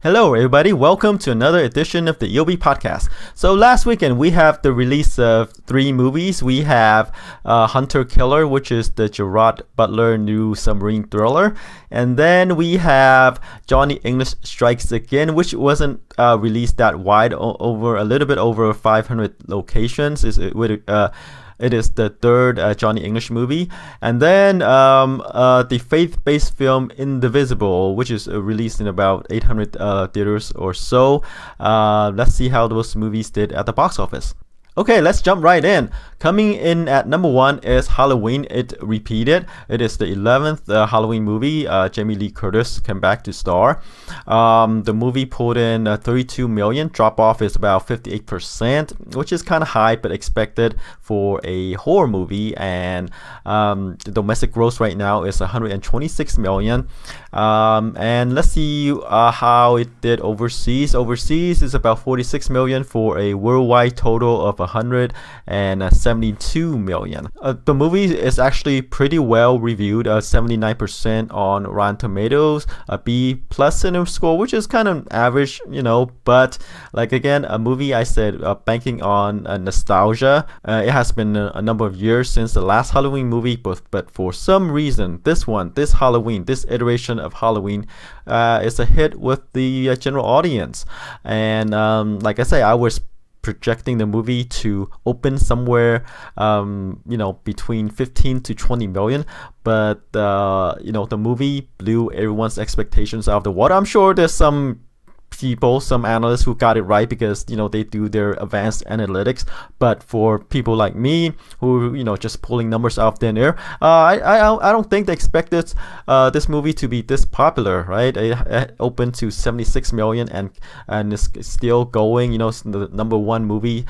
Hello, everybody. Welcome to another edition of the EOB podcast. So last weekend, we have the release of 3 movies. We have Hunter Killer, which is the Gerard Butler new submarine thriller. And then we have Johnny English Strikes Again, which wasn't released that wide, over a little bit over 500 locations. It is the third Johnny English movie. And then the faith-based film Indivisible, which is released in about 800 theaters or so. Let's see how those movies did at the box office. Okay, let's jump right in. Coming in at number 1 is Halloween, It Repeated. It is the 11th Halloween movie. Jamie Lee Curtis came back to star. The movie pulled in 32 million. Drop off is about 58%, which is kind of high but expected for a horror movie. And the domestic gross right now is 126 million. And let's see how it did overseas. Overseas is about 46 million for a worldwide total of 172 million. The movie is actually pretty well reviewed, 79% on Rotten Tomatoes, a B+ in a score, which is kind of average, but like again, a movie I said banking on nostalgia. It has been a number of years since the last Halloween movie, but for some reason, this Halloween, this iteration of Halloween is a hit with the general audience. And like I say, I was projecting the movie to open somewhere between 15 to 20 million, but the movie blew everyone's expectations out of the water. I'm sure there's some analysts who got it right because they do their advanced analytics, but for people like me who just pulling numbers out of thin air, I don't think they expected this movie to be this popular, right? It opened to 76 million and is still going. It's the number 1 movie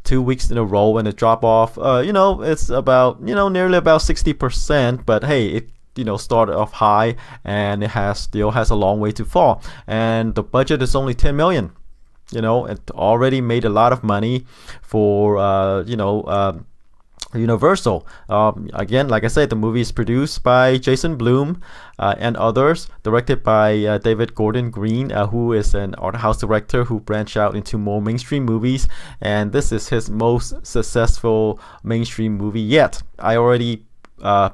2 weeks in a row, and a drop off it's about nearly about 60%, but hey, it started off high, and it still has a long way to fall, and the budget is only 10 million. It already made a lot of money for Universal. Again, like I said, the movie is produced by Jason Blum and others, directed by David Gordon Green, who is an art house director who branched out into more mainstream movies, and this is his most successful mainstream movie yet. I already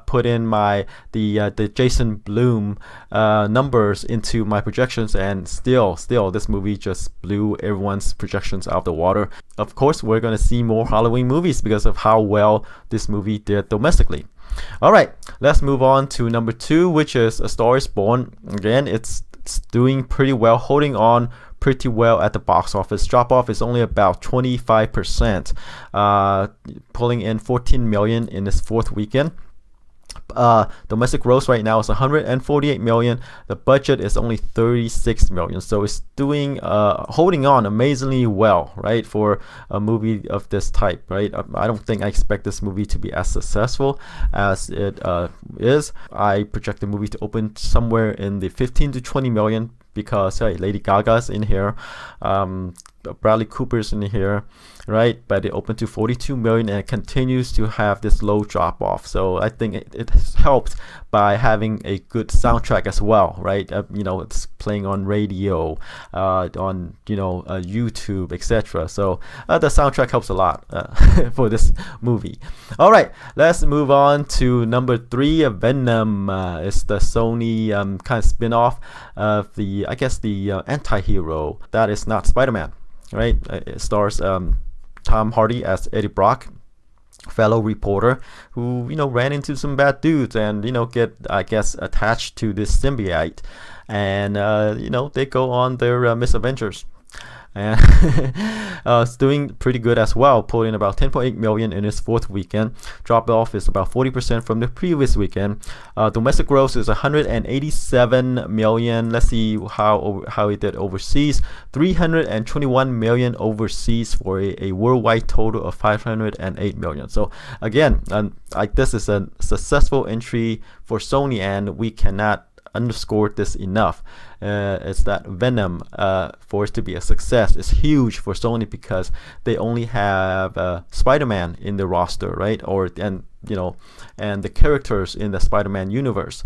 put in the Jason Blum numbers into my projections, and still this movie just blew everyone's projections out of the water. Of course, we're going to see more Halloween movies because of how well this movie did domestically. Alright, let's move on to number 2, which is A Star Is Born. Again, it's doing pretty well, holding on pretty well at the box office. Drop off is only about 25%, pulling in 14 million in its 4th weekend. Domestic gross right now is 148 million. The budget is only 36 million, so it's doing holding on amazingly well, right, for a movie of this type, right? I don't think I expect this movie to be as successful as it is. I project the movie to open somewhere in the 15 to 20 million because Lady Gaga's in here, Bradley Cooper's in here, right? But it opened to 42 million and it continues to have this low drop off. So I think it has helped by having a good soundtrack as well, right? It's playing on radio, on YouTube, etc. So the soundtrack helps a lot for this movie. All right, let's move on to number 3. Venom. It's the Sony kind of spin-off of the anti-hero that is not Spider-Man. Right, it stars Tom Hardy as Eddie Brock, fellow reporter who ran into some bad dudes and get attached to this symbiote, and they go on their misadventures. And it's doing pretty good as well, pulling about 10.8 million in its 4th weekend. Drop off is about 40% from the previous weekend. Domestic gross is 187 million. Let's see how it did overseas. 321 million overseas for a worldwide total of 508 million. So again, this is a successful entry for Sony, and we cannot underscore this enough. It's that Venom, for it to be a success, is huge for Sony because they only have Spider-Man in the roster, right? And and the characters in the Spider-Man universe.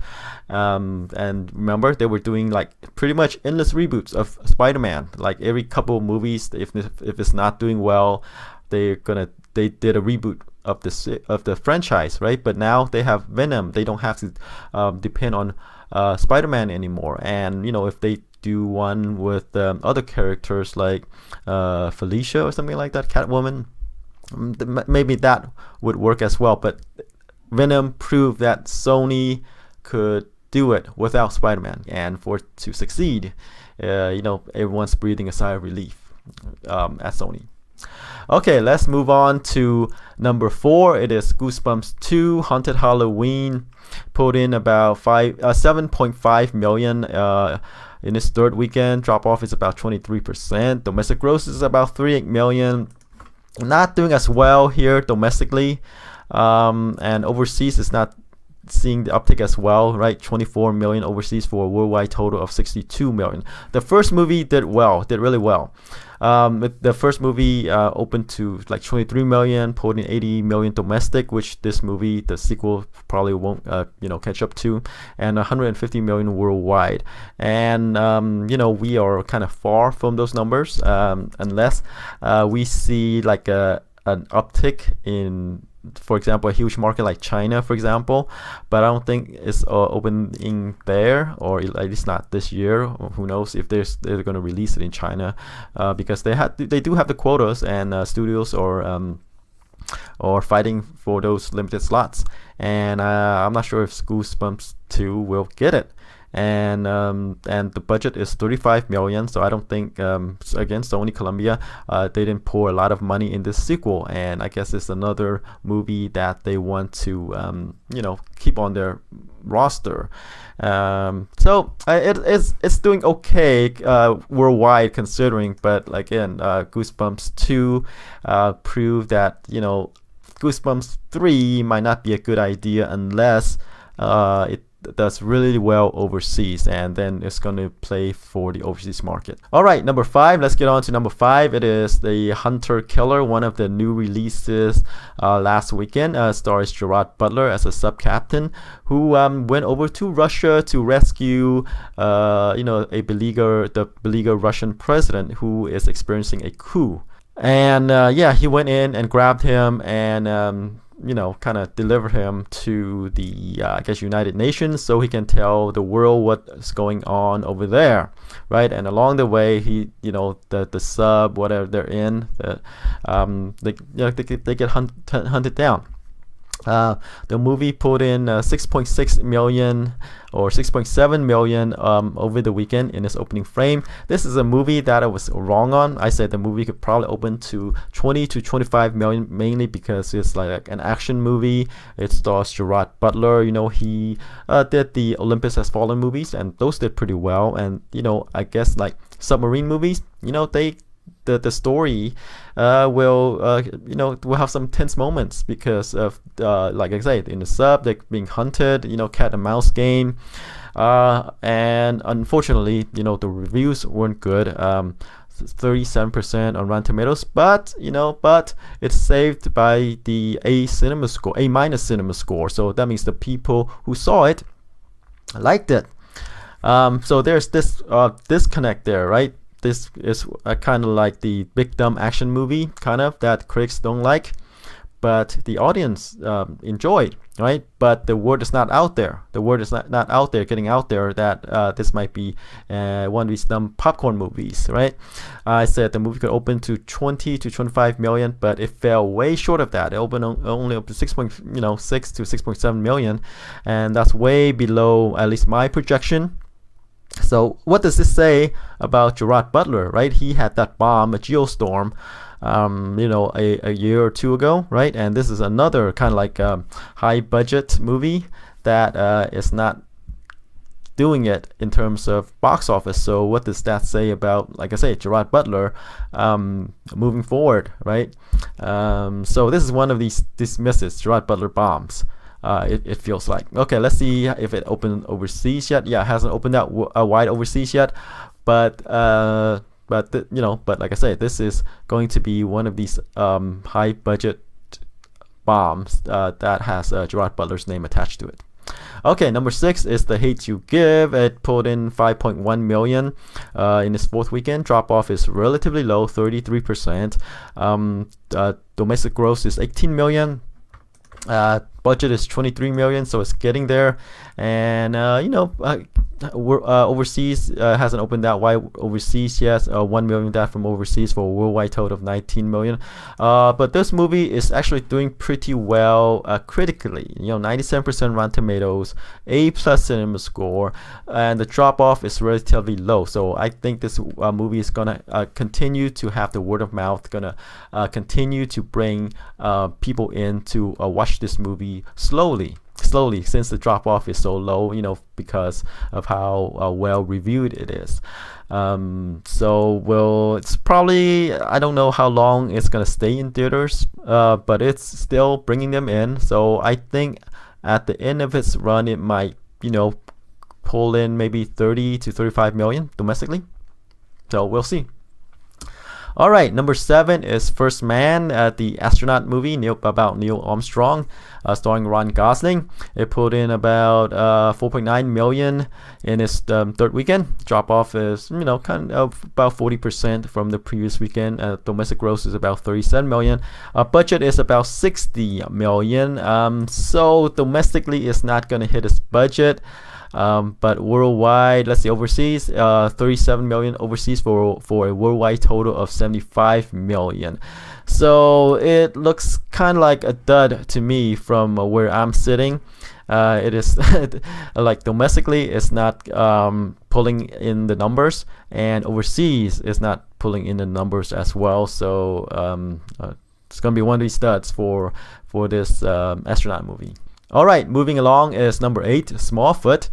And remember, they were doing like pretty much endless reboots of Spider-Man. Like every couple of movies, if it's not doing well, they did a reboot of the franchise, right? But now they have Venom. They don't have to depend on Spider-Man anymore. And if they do one with other characters like Felicia or something like that, Catwoman, maybe that would work as well. But Venom proved that Sony could do it without Spider-Man, and for it to succeed, everyone's breathing a sigh of relief at Sony. Okay, let's move on to number 4. It is Goosebumps 2 Haunted Halloween. Pulled in about 7.5 million in its third weekend. Drop off is about 23%. Domestic gross is about 38 million. Not doing as well here domestically, and overseas is not seeing the uptick as well, right? 24 million overseas for a worldwide total of 62 million. The first movie did really well. The first movie opened to like 23 million, pulled in 80 million domestic, which this movie, the sequel, probably won't catch up to, and 150 million worldwide. And we are kind of far from those numbers, unless we see like an uptick in, for example, a huge market like China, for example. But I don't think it's opening there, or at least not this year. Who knows if they're going to release it in China, because they do have the quotas, and studios or fighting for those limited slots. And I'm not sure if Goosebumps 2 will get it. And the budget is 35 million, so I don't think again, Sony Columbia, they didn't pour a lot of money in this sequel, and I guess it's another movie that they want to keep on their roster. So it's doing okay worldwide considering, but again, Goosebumps 2 proved that Goosebumps 3 might not be a good idea unless it does really well overseas, and then it's going to play for the overseas market. All right, number 5. Let's get on to number 5. It is The Hunter Killer, one of the new releases last weekend. Stars Gerard Butler as a sub-captain who went over to Russia to rescue the beleaguered Russian president who is experiencing a coup. And he went in and grabbed him and kind of delivered him to the United Nations, so he can tell the world what's going on over there, right? And along the way, he the sub, whatever they're in, they get hunted down. The movie put in 6.6 million or 6.7 million over the weekend in its opening frame. This is a movie that I was wrong on. I said the movie could probably open to 20 to 25 million, mainly because it's like an action movie. It stars Gerard Butler. He did the Olympus Has Fallen movies, and those did pretty well. And I guess like submarine movies, the story will have some tense moments because of like I said, in the sub they're being hunted, cat and mouse game, and unfortunately the reviews weren't good. 37% on Rotten Tomatoes, but it's saved by the A- cinema score, so that means the people who saw it liked it. So there's this disconnect there, right? This is kind of like the big dumb action movie kind of that critics don't like, but the audience enjoyed, right? But the word is not out there. The word is not out there, getting out there that this might be one of these dumb popcorn movies, right? I said the movie could open to 20 to 25 million, but it fell way short of that. It opened only up to 6 to 6.7 million, and that's way below at least my projection. So what does this say about Gerard Butler, right? He had that bomb, a Geostorm, a year or two ago, right? And this is another kind of like high budget movie that is not doing it in terms of box office. So what does that say about, like I say, Gerard Butler moving forward, right? So this is one of these misses, Gerard Butler bombs. It feels like. Okay, let's see if it opened overseas yet. Yeah, it hasn't opened out wide overseas yet, but like I say, this is going to be one of these high budget bomb that has Gerard Butler's name attached to it. Okay, number 6 is The Hate You Give. It pulled in 5.1 million in its fourth weekend. Drop off is relatively low, 33%. Domestic gross is 18 million. Budget is 23 million, so it's getting there. And overseas hasn't opened that wide overseas yet. 1 million that from overseas for a worldwide total of 19 million. But this movie is actually doing pretty well critically. 97% Rotten Tomatoes, A+ cinema score, and the drop off is relatively low. So I think this movie is gonna continue to have the word of mouth, gonna continue to bring people in to watch this movie slowly, since the drop off is so low, because of how well reviewed it is. It's probably, I don't know how long it's gonna stay in theaters, but it's still bringing them in. So I think at the end of its run, it might, pull in maybe 30 to 35 million domestically. So we'll see. All right, number 7 is First Man, the astronaut movie about Neil Armstrong, starring Ryan Gosling. It pulled in about 4.9 million in its third weekend. Drop off is kind of about 40% from the previous weekend. Domestic gross is about 37 million. Budget is about 60 million. So domestically, it's not going to hit its budget. But worldwide, let's see, overseas, 37 million overseas for a worldwide total of 75 million. So it looks kind of like a dud to me from where I'm sitting. It is like domestically, it's not pulling in the numbers, and overseas, it's not pulling in the numbers as well. So it's gonna be one of these studs for this astronaut movie. All right, moving along is number 8, Smallfoot.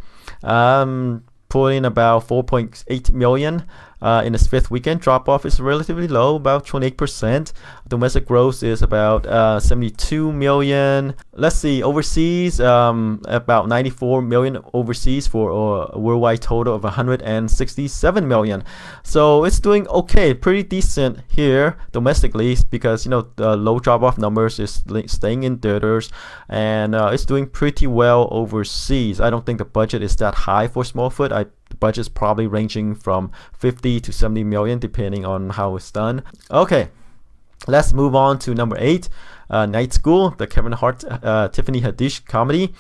Pulling about 4.8 million in its fifth weekend. Drop off is relatively low, about 28%. Domestic gross is about 72 million. Let's see, overseas, about 94 million overseas for a worldwide total of 167 million. So it's doing okay, pretty decent here domestically, because the low drop off numbers is staying in theaters, and it's doing pretty well overseas. I don't think the budget is that high for Smallfoot. The budget's probably ranging from 50 to 70 million depending on how it's done. Okay, let's move on to number 8, Night School, the Kevin Hart, Tiffany Haddish comedy.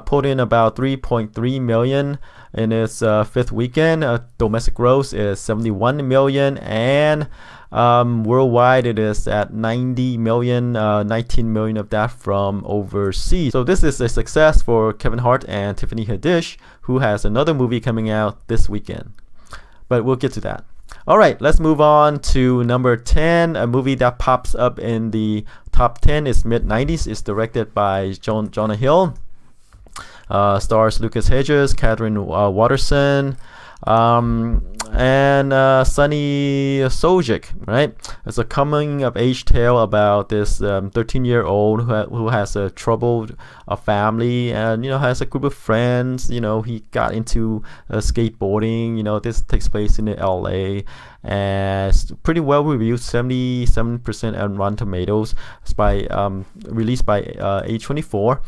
Pulled in about 3.3 million in its fifth weekend. Domestic gross is 71 million, and worldwide it is at 90 million, 19 million of that from overseas. So this is a success for Kevin Hart and Tiffany Haddish, who has another movie coming out this weekend, but we'll get to that. All right, let's move on to number 10, a movie that pops up in the top 10. It's mid-90s. It's directed by Jonah Hill. Stars Lucas Hedges, Catherine Watterson, and Sunny Soljic, right? It's a coming-of-age tale about this 13-year-old who has a troubled family, and has a group of friends. He got into skateboarding. This takes place in LA, and it's pretty well reviewed, 77% on Rotten Tomatoes. It's released by A24.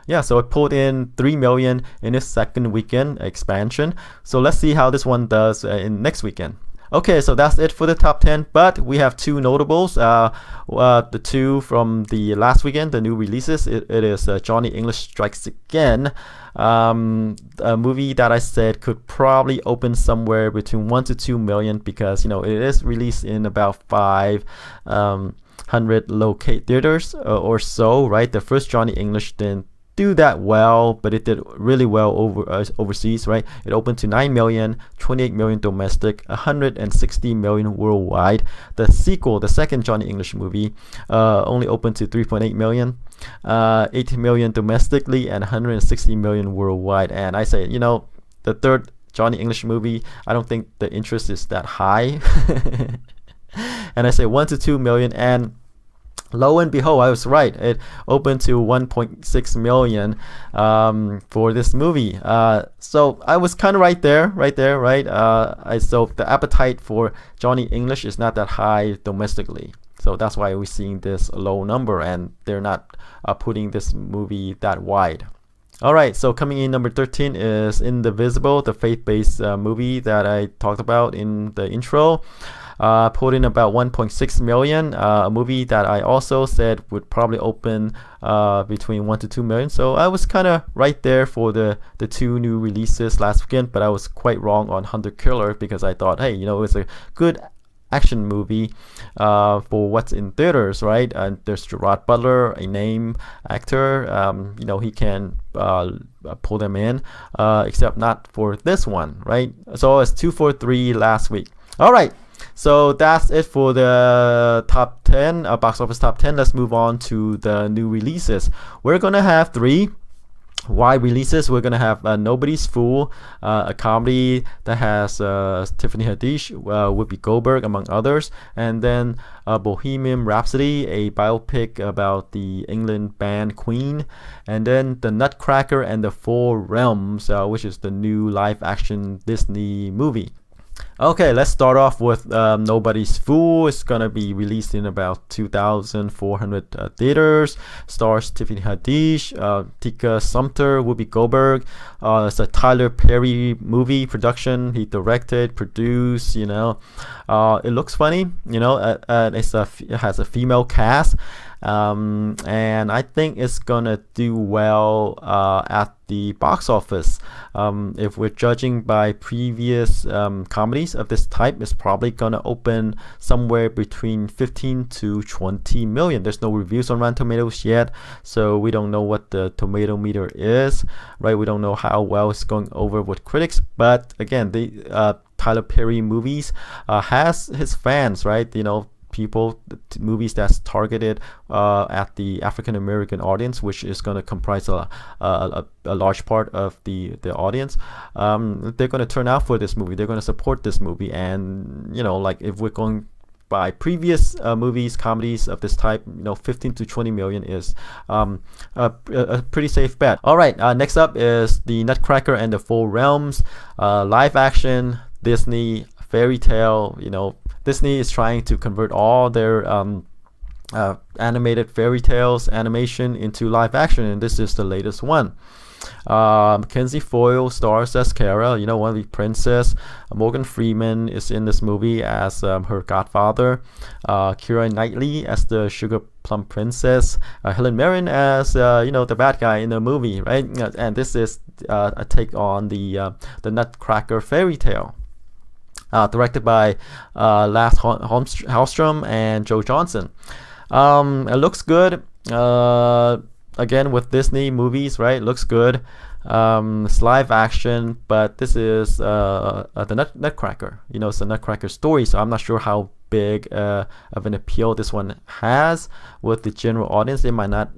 Yeah, so it pulled in 3 million in its second weekend expansion. So let's see how this one does in next weekend. Okay, so that's it for the top 10, but we have 2 notables. The 2 from the last weekend, the new releases. It is Johnny English Strikes Again, a movie that I said could probably open somewhere between 1 to 2 million, because it is released in about 500 locate theaters or so, right? The first Johnny English didn't do that well, but it did really well overseas, right? It opened to 9 million, 28 million domestic, 160 million worldwide. The sequel, the second Johnny English movie, only opened to 3.8 million, 8 million domestically, and 160 million worldwide. And I say, the third Johnny English movie, I don't think the interest is that high. And I say 1 to 2 million, and lo and behold, I was right. It opened to 1.6 million for this movie. So I was kind of right there, right? So the appetite for Johnny English is not that high domestically. So that's why we're seeing this low number, and they're not putting this movie that wide. Alright, so coming in number 13 is Indivisible, the faith-based movie that I talked about in the intro. Put in about 1.6 million, a movie that I also said would probably open between 1 to 2 million. So I was kind of right there for the two new releases last weekend, but I was quite wrong on Hunter Killer because I thought, hey, it's a good action movie for what's in theaters, right? And there's Gerard Butler, a name actor. He can pull them in, except not for this one, right? So it's 243 last week. All right. So that's it for the top 10, box office top 10. Let's move on to the new releases. We're going to have 3 wide releases. We're going to have Nobody's Fool, a comedy that has Tiffany Haddish, Whoopi Goldberg, among others. And then Bohemian Rhapsody, a biopic about the England band Queen. And then The Nutcracker and the Four Realms, which is the new live-action Disney movie. Okay, let's start off with Nobody's Fool. It's gonna be released in about 2,400 theaters. Stars Tiffany Haddish, Tika Sumpter, Whoopi Goldberg. It's a Tyler Perry movie production. He directed, produced. It looks funny. It has a female cast. And I think it's gonna do well at the box office. If we're judging by previous comedies of this type, it's probably gonna open somewhere between 15 to 20 million. There's no reviews on Rotten Tomatoes yet, so we don't know what the tomato meter is, right? We don't know how well it's going over with critics. But again, the Tyler Perry movies has his fans, right? Movies that's targeted at the African American audience, which is going to comprise a large part of the audience. They're going to turn out for this movie. They're going to support this movie. And if we're going by previous comedies of this type, 15 to 20 million is a pretty safe bet. All right, next up is The Nutcracker and the Four Realms, live action Disney fairy tale. Disney is trying to convert all their animated fairy tales animation into live action, and this is the latest one. Mackenzie Foyle stars as Kara, one of the princess. Morgan Freeman is in this movie as her godfather. Keira Knightley as the Sugar Plum Princess. Helen Mirren as the bad guy in the movie, right? And this is a take on the Nutcracker fairy tale. Directed by Lasse Hallström and Joe Johnson. It looks good. Again, with Disney movies, right? It looks good. It's live action, but this is the Nutcracker. It's a Nutcracker story, so I'm not sure how big of an appeal this one has with the general audience. It might not.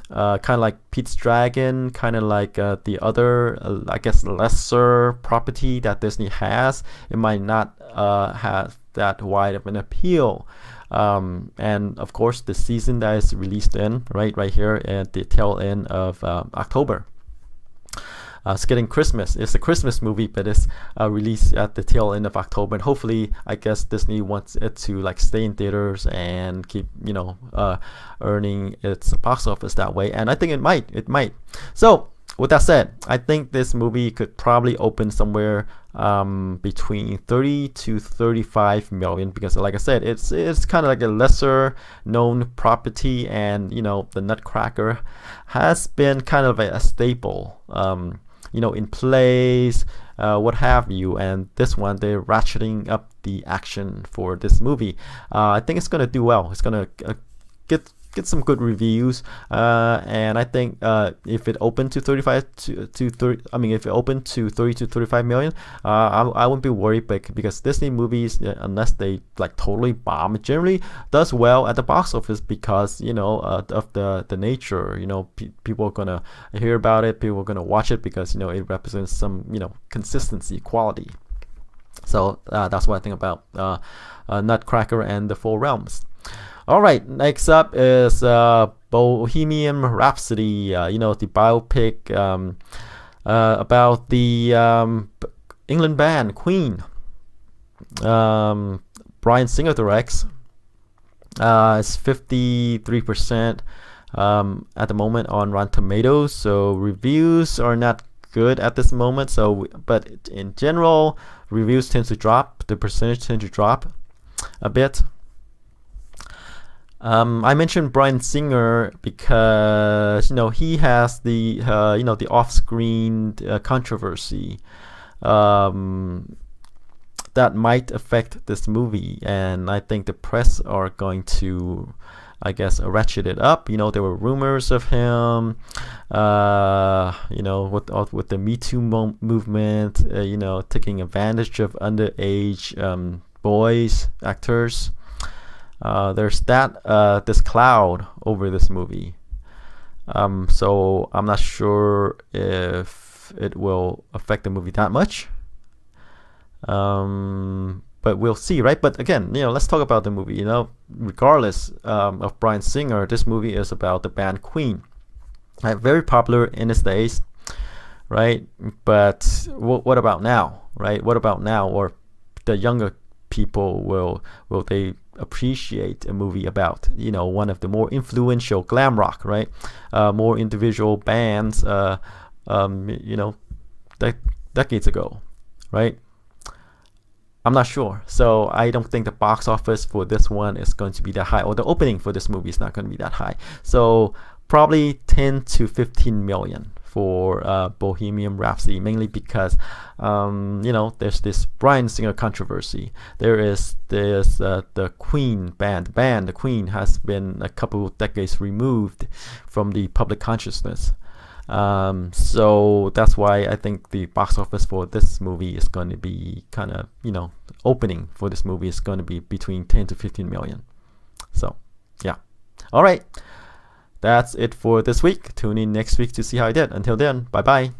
Kind of like Pete's Dragon, kind of like the other, I guess, lesser property that Disney has. It might not have that wide of an appeal. And of course, the season that is released in, right here at the tail end of October. It's getting Christmas. It's a Christmas movie, but it's released at the tail end of October. And hopefully, I guess Disney wants it to stay in theaters and keep earning its box office that way. And I think it might. So with that said, I think this movie could probably open somewhere between 30 to 35 million, because like I said, it's kind of like a lesser known property, and the Nutcracker has been kind of a staple in plays, what have you. And this one, they're ratcheting up the action for this movie. I think it's gonna do well. It's gonna get some good reviews, and I think if it opened to 35 to 30, if it opened to 30 to 35 million, I wouldn't be worried, because Disney movies, unless they totally bomb, it generally does well at the box office because of the nature. People are gonna hear about it, people are gonna watch it because it represents some consistency, quality. So that's what I think about Nutcracker and the Four Realms. All right, next up is Bohemian Rhapsody, the biopic about the England band Queen. Bryan Singer directs. It's 53% at the moment on Rotten Tomatoes. So reviews are not good at this moment. But in general, reviews tend to drop. The percentage tend to drop a bit. I mentioned Bryan Singer because he has the the off-screen controversy that might affect this movie, and I think the press are going to, I guess, ratchet it up. There were rumors of him, with the Me Too movement, taking advantage of underage boys, actors. There's this cloud over this movie. So I'm not sure if it will affect the movie that much. But we'll see, right? But again, let's talk about the movie. Regardless of Bryan Singer, this movie is about the band Queen. Very popular in its days, right? But what about now, right? What about now? Or the younger people, will they appreciate a movie about one of the more influential glam rock, right? More individual bands, decades ago, right? I'm not sure. So I don't think the box office for this one is going to be that high, or the opening for this movie is not going to be that high. So probably 10 to 15 million for Bohemian Rhapsody, mainly because there's this Bryan Singer controversy. There is this the Queen band. The Queen has been a couple decades removed from the public consciousness. So that's why I think the box office for this movie is going to be kind of, opening for this movie is going to be between 10 to 15 million. So, yeah. All right. That's it for this week. Tune in next week to see how I did. Until then, bye-bye.